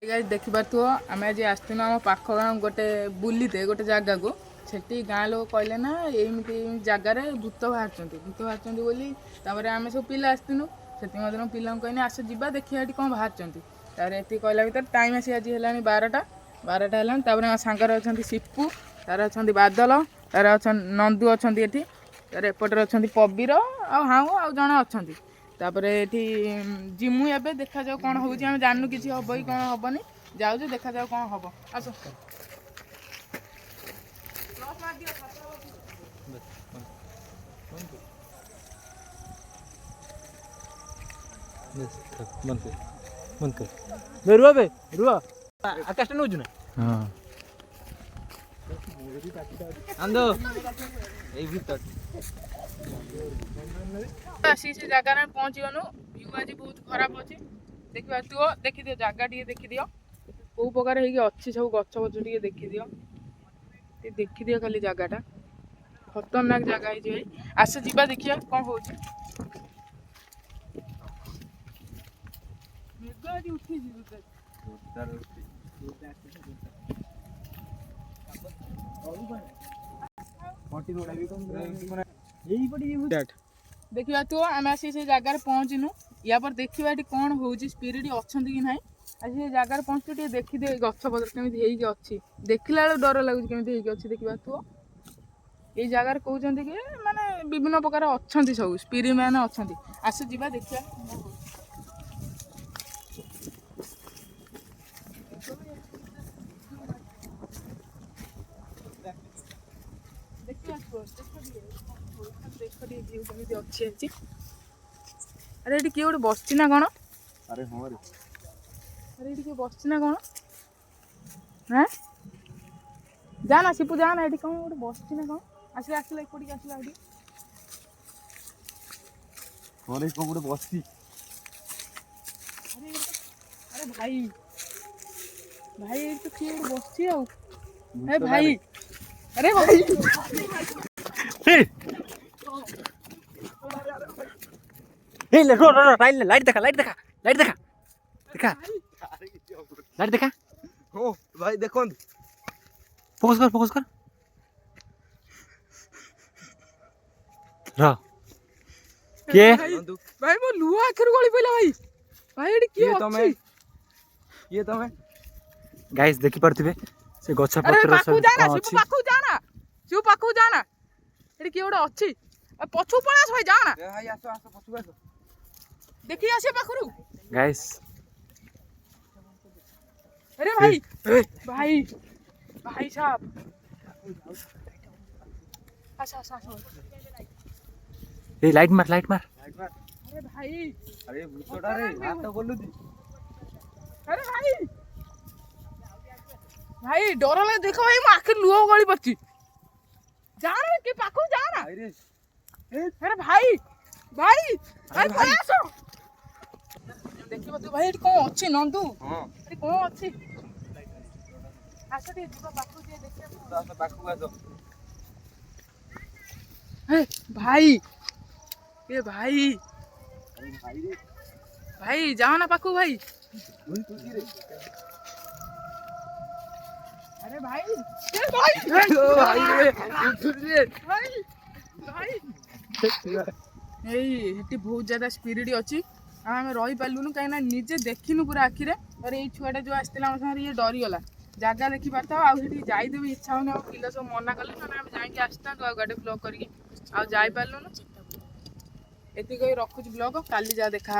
Guys देखि पारथुओ आमे आज आस्तिनो आम पाख गाँव गोटे बुलीते गोटे जगह को सेठी गाँ लोक कहले ना एमती जगार भूत बाहर बोली तापर आम सब पिला आस्तिनु से पिला कहनी आस जा देखिए ये कौन बाहर ये कहला भर टाइम आसी आज है 12टा है सांगर अच्छा सिपू तार अच्छा बादल तार अच्छा नंदू अच्छा ये तार एपटर अच्छा पबीर हाँ आउ जड़े अच्छा तापर ये जिमु ए देखा जाओ कौन हो जानू कि हम कि कौन हेनी जाऊ देखा जाओ कौन हम आस रुआ बे रुआ आकाश नौ ना हाँ आंदो ए भीतर आसी से जगह पहुँचगनु व्यू आज बहुत खराब अच्छे देखा तु देखी दियो जगह टे देखी दियो कौ प्रकार अच्छी सब गछ गछ टे देखी दियो देखी दियो खाली जगहटा खतरनाक जगह है आस जा देखिए कौन हो देखा तु आम आसी से जगार पहुँचनु या पर देखा ये कौन हो स्पिरिट अच्छा कि ना आज से जगार पहुँचु देखी दे गछपत्र केमी अच्छी देखला बेलू डर लगुच केमी अच्छी देखा तु ये जगार कहते कि माने विभिन्न प्रकार अच्छा सब स्पिरिट मैंने अच्छा आस जा देखिए अरे ये किए गोटे बस ना कौन अरे हाँ रे अरे ये बस ना कौन हाँ जाना सिपू जाना ये कौन गोटे बस ना कौन आसला आसला एपटिक आसला ये कौन कौन गोटे बस अरे अरे भाई भाई ये तो किए गोटे बस अरे भाई अरे भाई रो रो रो लाइट देखा लाइट देखा लाइट देखा देखा लाइट देखा ओ भाई देखो फोकस कर रो के भाई मो लुआ आखिर गोली पइला भाई भाई एडी के अछि ये तमे गाइस देखि परथिबे से गछ पत्र सब शिव पाखु जाना एडी के गोटे अछि पछु पळास भाई जाना भाई आसो आसो पछु आसो देखी आसे पाखरु गाइस अरे भाई भाई भाई साहब अच्छा ए लाइट मार अरे भाई अरे भूतड़ा रे हाथ तो बोलू दी अरे भाई डर लगे देखो भाई मो आखिर लुह गली पड़ची जाना के पाखु जाना अरे भाई भाई भाई आसो देखिबो तू भाई कौन अच्छी नंदू हां एटी कौन अच्छी आस दे जीवा पाखु दे देखिया आसो पाखु आसो ए भाई ए भाई भाई रे भाई जाओ ना पाखु भाई अरे भाई ए भाई ओ भाई रे भाई भाई एटी बहुत ज्यादा स्पिरिट अच्छी आम रही पार्लुनु कहीं निजे देखिनु पूरा आखिरे और ये छुआटा जो आसला आम साथ ये डरीगला जगह देखी पार्थ आगे जाइदे भी इच्छा होनी पिला सब मना कले ना आम जाकि आसता गाड़ी ब्लॉग करके जापार्लुनु ये रखुच ब्लॉग काली जा देखा।